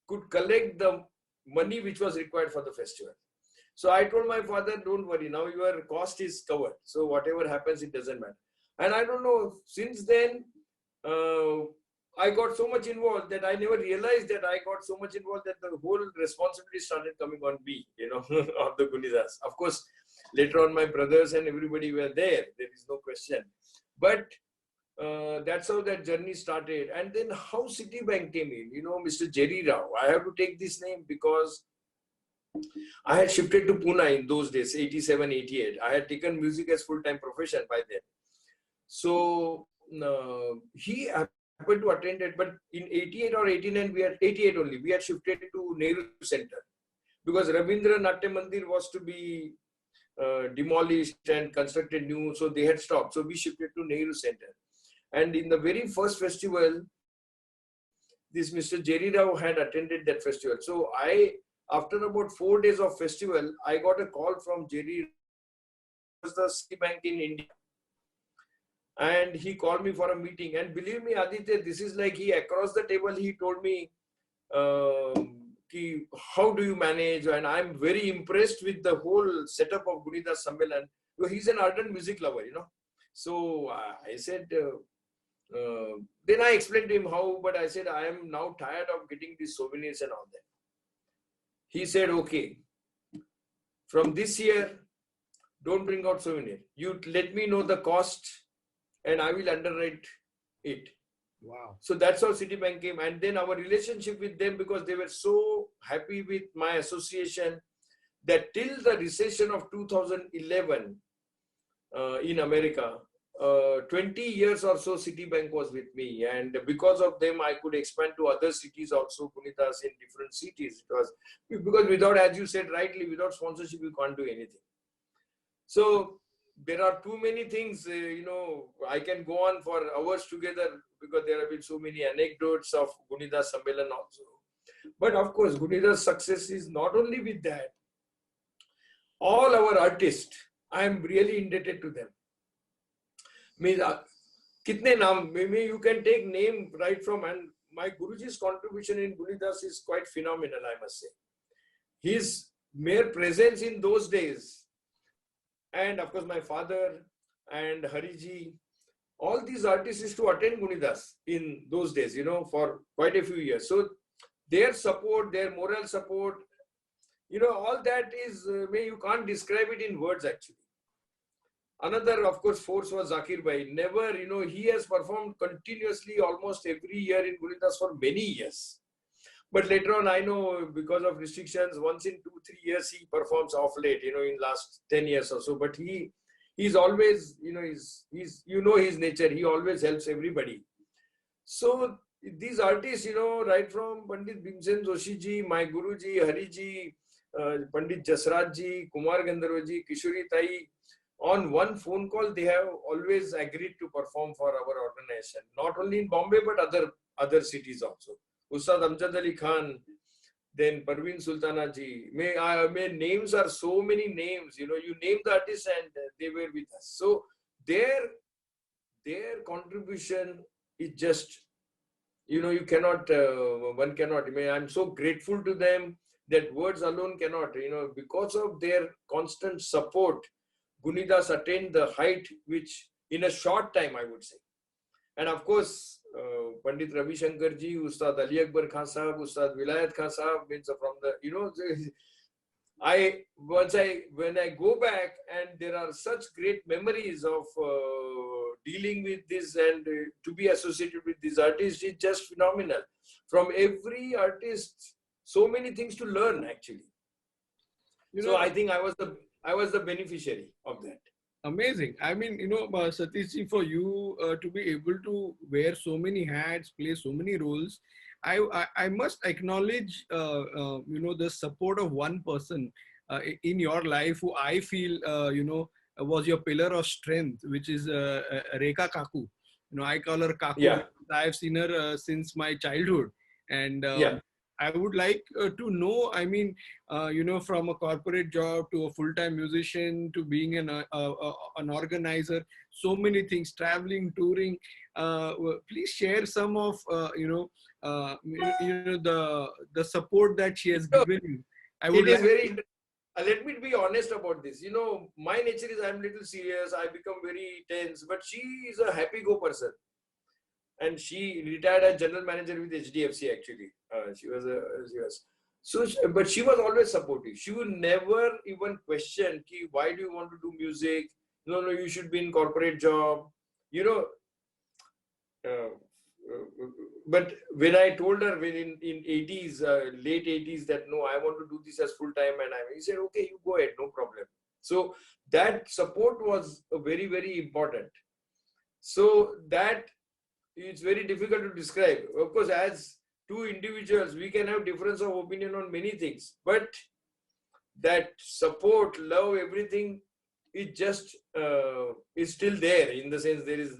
could collect the money which was required for the festival. So I told my father, don't worry, now your cost is covered. So whatever happens, it doesn't matter. And I don't know, since then, I got so much involved that I never realized that I got so much involved that the whole responsibility started coming on me, of the Gunidas. Of course, later on, my brothers and everybody were there. There is no question. But that's how that journey started. And then how Citibank came in, Mr. Jerry Rao. I have to take this name because I had shifted to Pune in those days, 87, 88. I had taken music as full-time profession by then. So he happened to attend it, but in 88 or 89, we had 88 only. We had shifted to Nehru Center because Rabindra Natya Mandir was to be demolished and constructed new, so they had stopped. So we shifted to Nehru Center. And in the very first festival, this Mr. Jerry Rao had attended that festival. So after about 4 days of festival, I got a call from Jerry, was the Citibank in India. And he called me for a meeting. And believe me, Aditya, this is like across the table, he told me, how do you manage? And I'm very impressed with the whole setup of Gunidas Sammelan. He's an ardent music lover, So I said, then I explained to him how, but I said, I am now tired of getting these souvenirs and all that. He said, okay, from this year, don't bring out souvenir. You let me know the cost and I will underwrite it. Wow. So that's how Citibank came. And then our relationship with them, because they were so happy with my association, that till the recession of 2011 in America, 20 years or so Citibank was with me, and because of them I could expand to other cities also, Gunidas, in different cities. It was because without, as you said rightly, without sponsorship you can't do anything. So there are too many things, I can go on for hours together because there have been so many anecdotes of Gunidas Sammelan also. But of course, Gunidas' success is not only with that. All our artists, I am really indebted to them. Kitne naam, maybe you can take name right from, and my Guruji's contribution in Gunidas is quite phenomenal, I must say. His mere presence in those days, and of course my father and Hariji, all these artists used to attend Gunidas in those days, for quite a few years. So their support, their moral support, all that is, you can't describe it in words actually. Another, of course, force was Zakir Bhai. Never, he has performed continuously almost every year in Gunidas for many years. But later on, I know because of restrictions, once in 2-3 years, he performs off late, in last 10 years or so. But he's always, he's his nature. He always helps everybody. So these artists, right from Pandit Bhimsen Joshi ji, my Guruji, Hariji, Pandit Jasraj ji, Kumar Gandharva ji, Kishori Tai, on one phone call, they have always agreed to perform for our organization, not only in Bombay, but other cities also. Ustad Amjad Ali Khan, then Parveen Sultana ji. Names are so many names, you name the artists and they were with us. So their contribution is just, you cannot, one cannot, I'm so grateful to them that words alone cannot, because of their constant support, Gunidas attained the height which in a short time, I would say. And of course, Pandit Ravi Shankar ji, Ustad Ali Akbar Khan Sahab, Ustad Vilayat Khan Sahab, means from the, when I go back and there are such great memories of dealing with this and to be associated with these artists is just phenomenal. From every artist, so many things to learn actually. So I think I was the beneficiary of that. Amazing. I mean, Satish, for you to be able to wear so many hats, play so many roles, I must acknowledge, the support of one person in your life who I feel, was your pillar of strength, which is Rekha Kaku. I call her Kaku. Yeah. I've seen her since my childhood. And I would like to know, I mean, from a corporate job to a full-time musician to being an organizer, so many things, traveling, touring. Please share some of, the support that she has given you. Let me be honest about this. My nature is I'm little serious. I become very tense, but she is a happy-go person. And she retired as general manager with HDFC actually. But she was always supportive. She would never even question, why do you want to do music? No, you should be in corporate job. but when I told her when in 80s, late 80s, that no, I want to do this as full time, and he said, okay, you go ahead, no problem. So that support was very, very important. So that it's very difficult to describe. Of course, as two individuals, we can have difference of opinion on many things, but that support, love, everything, it just is still there, in the sense there is,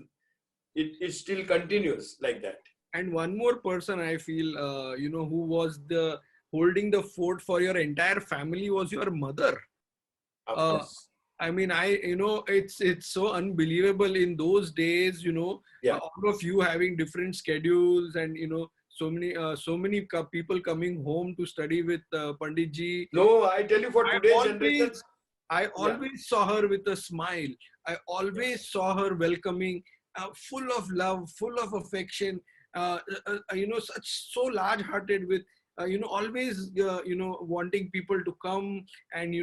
it still continues like that. And one more person I feel, who was the holding the fort for your entire family was your mother. Of Uh, course. I mean, it's so unbelievable in those days, Yeah. all of you having different schedules, and, so many people coming home to study with Pandit ji. No, I tell you, for today's generation, I yeah, always saw her with a smile. I always saw her welcoming, full of love, full of affection, so large-hearted with, always, wanting people to come, and,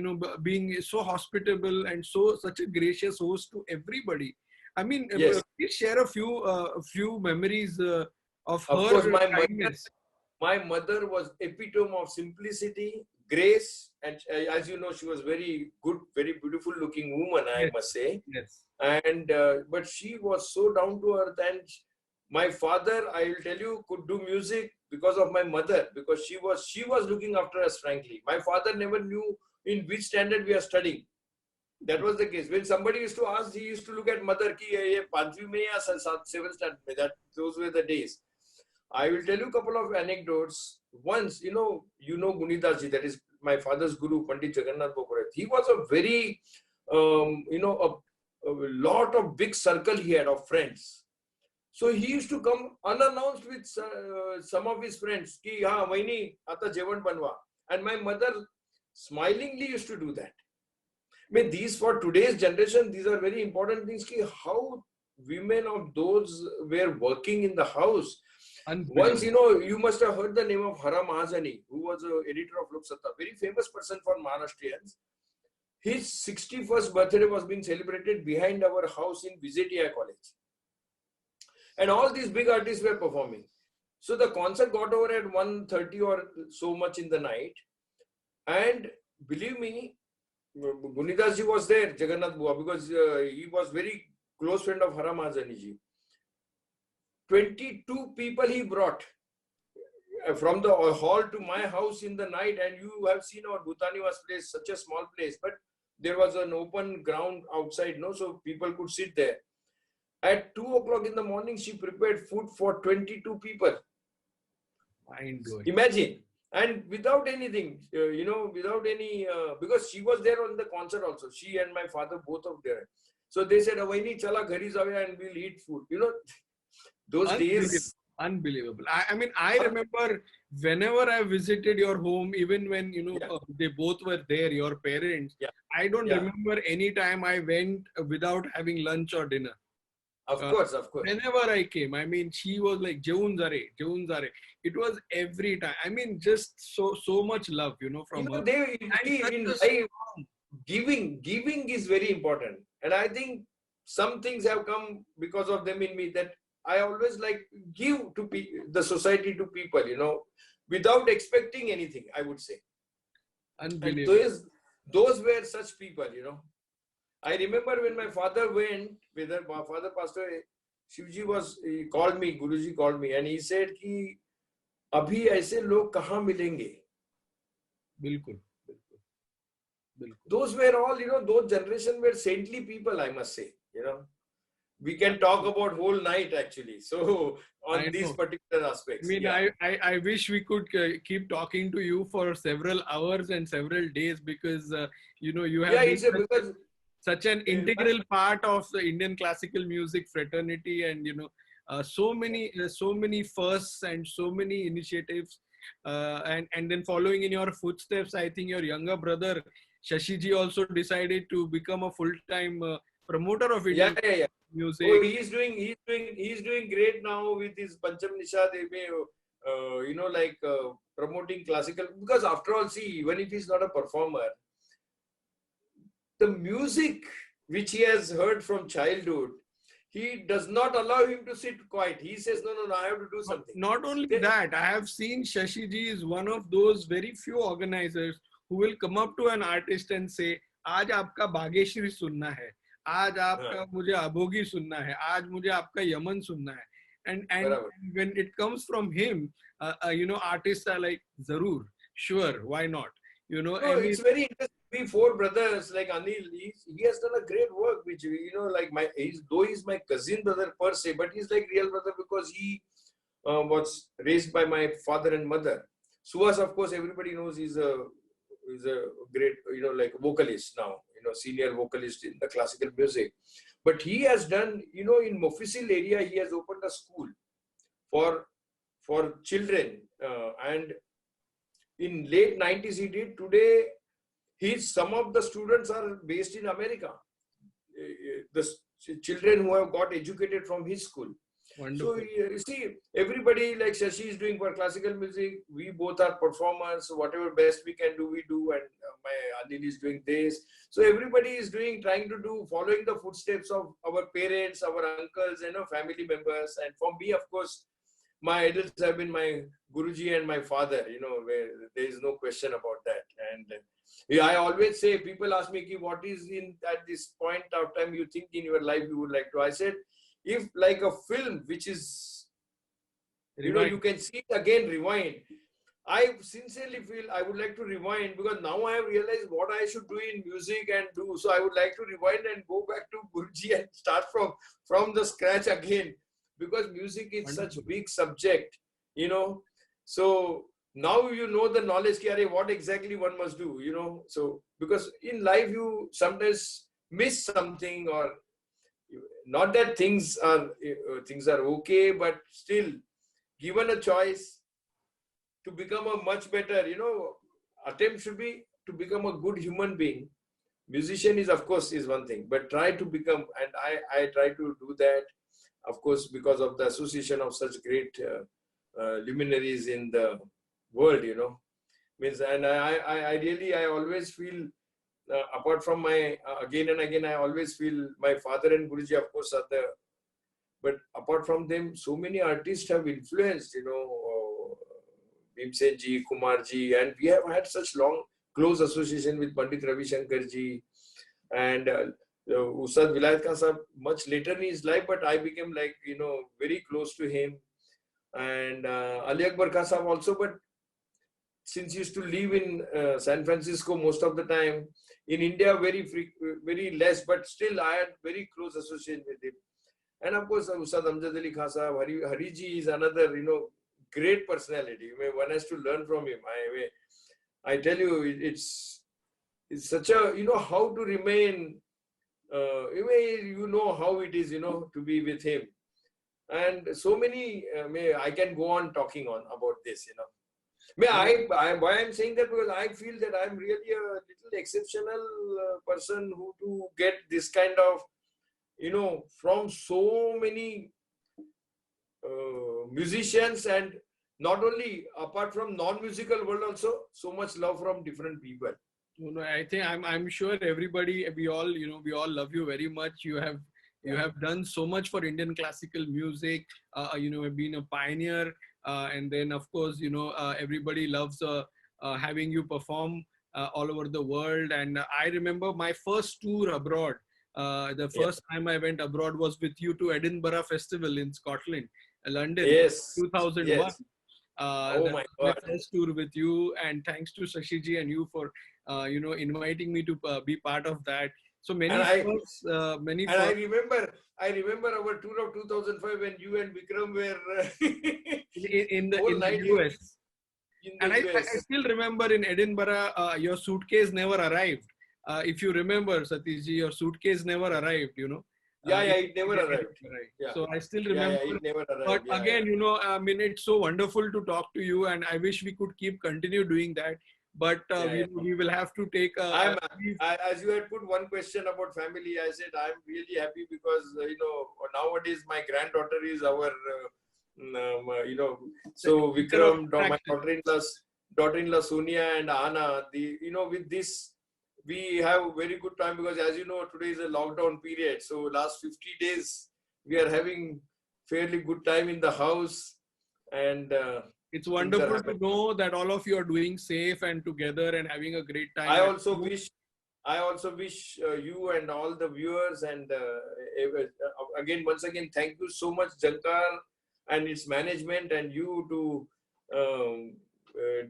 being so hospitable and such a gracious host to everybody. I mean, yes, please share a few memories of of course, her kindness. my mother was epitome of simplicity, grace, and as you know, she was very good, very beautiful looking woman, I Yes, must say. yes. And but she was so down to earth. And my father, I will tell you, could do music because of my mother, because she was looking after us, frankly. My father never knew in which standard we are studying. That was the case. When somebody used to ask, he used to look at mother ki ye panchvi mein ya seventh standard mein. That those were the days. I will tell you a couple of anecdotes. Once, Gunidas ji, that is my father's guru, Pandit Jagannath Bokuret. He was a very, a lot of big circle he had of friends. So he used to come unannounced with some of his friends. Ki, ha, Vaini, ata jevan banwa. And my mother smilingly used to do that. I mean, these, for today's generation, these are very important things. Ki how women of those were working in the house. Once, you must have heard the name of Hara Mahazani, who was an editor of Lok Satta, very famous person for Maharashtrians. His 61st birthday was being celebrated behind our house in Visatia College. And all these big artists were performing. So the concert got over at 1:30 or so much in the night. And believe me, Gunidas ji was there, Jagannath Bua, because he was very close friend of Hara Mahazani ji. 22 people he brought from the hall to my house in the night. And you have seen our Bhutaniwas place, such a small place, but there was an open ground outside, so people could sit there. At 2 o'clock in the morning, she prepared food for 22 people. Imagine. And without anything, without any, because she was there on the concert also. She and my father, both of them. So they said, Avaini, chala ghari jawe and we'll eat food. Those days. Unbelievable. I mean, I remember whenever I visited your home, even when, they both were there, your parents, I don't remember any time I went without having lunch or dinner. Of course. Whenever I came, I mean, she was like, Jeun Zare. It was every time. I mean, just so much love, from her. Giving is very important. And I think some things have come because of them in me, that I always like give to the society, to people, without expecting anything, I would say. Unbelievable. And those were such people, I remember when my father went, my father passed away, he called me, Guruji called me, and he said, ki, abhi aise log kahan milenge? Bilkul. Those were all, those generation were saintly people, I must say, We can talk about whole night actually. So on these particular aspects. I mean, I wish we could keep talking to you for several hours and several days, because, you have been such an integral part of the Indian classical music fraternity, and, so many firsts and so many initiatives, and then following in your footsteps. I think your younger brother, Shashiji, also decided to become a full-time promoter of Indian music. Oh, he's doing great now with his Pancham Nishad, promoting classical, because after all, see, even if he's not a performer, the music which he has heard from childhood, he does not allow him to sit quiet. He says, no, no, no, I have to do something. Not only that, I have seen Shashi ji is one of those very few organizers who will come up to an artist and say, आज आपका बागेश्वरी सुनना है, आज आपका मुझे अभोगी सुनना है, आज मुझे आपका यमन सुनना है. And when it comes from him, artists are like, zarur, sure, why not? No, it's very interesting. We four brothers, like Anil, he has done a great work, which, like though he's my cousin brother per se, but he's like real brother because he was raised by my father and mother. Suhas, of course, everybody knows he's a great, like vocalist now, senior vocalist in the classical music. But he has done, in Mofussil area, he has opened a school for children, and in late 90s he did. Today, some of the students are based in America. The children who have got educated from his school. Wonderful. So you see, everybody like Shashi is doing for classical music. We both are performers. So whatever best we can do, we do. And my Anil is doing this. So everybody is trying to do, following the footsteps of our parents, our uncles, family members. And for me, of course, my idols have been my Guruji and my father, where there is no question about that. And I always say, people ask me, what is at this point of time you think in your life you would like to? I said, if like a film, which is, you can see it again, rewind. I sincerely feel I would like to rewind because now I have realized what I should do in music and do. So I would like to rewind and go back to Guruji and start from the scratch again. Because music is such a big subject, So now the knowledge, what exactly one must do, So because in life you sometimes miss something, or not that things are okay, but still, given a choice to become a much better, attempt should be to become a good human being. Musician is, of course, is one thing, but try to become, and I try to do that. Of course, because of the association of such great luminaries in the world, and I always feel, apart from my, again and again, I always feel my father and Guruji, of course, are there. But apart from them, so many artists have influenced, Bhimsen ji, Kumar ji, and we have had such long, close association with Pandit Ravi Shankar ji, and Ustad Vilayat Khan Sahab much later in his life, but I became like, very close to him. And Ali Akbar Khan Sahab also, but since he used to live in San Francisco most of the time, in India very less, but still I had very close association with him. And of course, Ustad Amjad Ali Khan Sahab, Hari ji is another, great personality. One has to learn from him. I tell you, it's such a, how to remain, how it is, to be with him. And so many, I can go on talking on about this, why I'm saying that, because I feel that I'm really a little exceptional person who to get this kind of, from so many musicians, and not only apart from non-musical world also, so much love from different people. I think I'm sure everybody, we all love you very much. You have done so much for Indian classical music. Have been a pioneer, and then of course everybody loves having you perform all over the world. And I remember my first tour abroad. The first time I went abroad was with you to Edinburgh Festival in Scotland, London, 2001. Yes. My first tour with you, and thanks to Shashi ji and you for inviting me to be part of that. So many. I remember our tour of 2005 when you and Vikram were in the US. I still remember in Edinburgh, your suitcase never arrived. If you remember, Satish ji, your suitcase never arrived. It never arrived. Yeah. So I still remember. It never arrived. But again, it's so wonderful to talk to you, and I wish we could continue doing that. But we will have to take as you had put one question about family, I said I'm really happy because nowadays my granddaughter is our so Vikram, my daughter-in-law Sonia and Anna, with this we have very good time, because as you know, today is a lockdown period, so last 50 days we are having fairly good time in the house, and it's things are wonderful to happening. know that all of you are doing safe and together and having a great time. I also wish you and all the viewers and once again, thank you so much, Jhankar and its management, and you to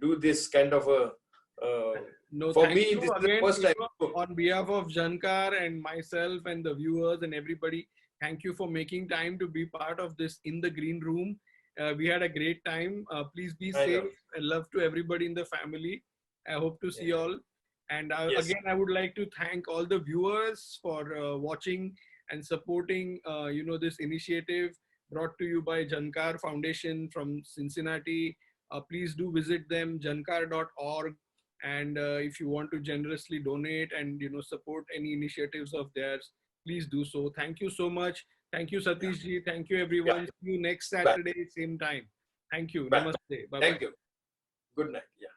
do this kind of a. No, For thank me, you this is the again. first time. On behalf of Jhankar and myself and the viewers and everybody, thank you for making time to be part of this In the Green Room. We had a great time. Please be I safe know. and love to everybody in the family. I hope to see you all. And Yes. again, I would like to thank all the viewers for watching and supporting, this initiative brought to you by Jhankar Foundation from Cincinnati. Please do visit them, jankar.org. And if you want to generously donate and support any initiatives of theirs, please do so. Thank you so much. Thank you, Satish ji. Thank you, Yeah. everyone. See you next Bye. Saturday, same time. Thank you. Bye. Namaste. Bye-bye. Thank you. Good night. Yeah.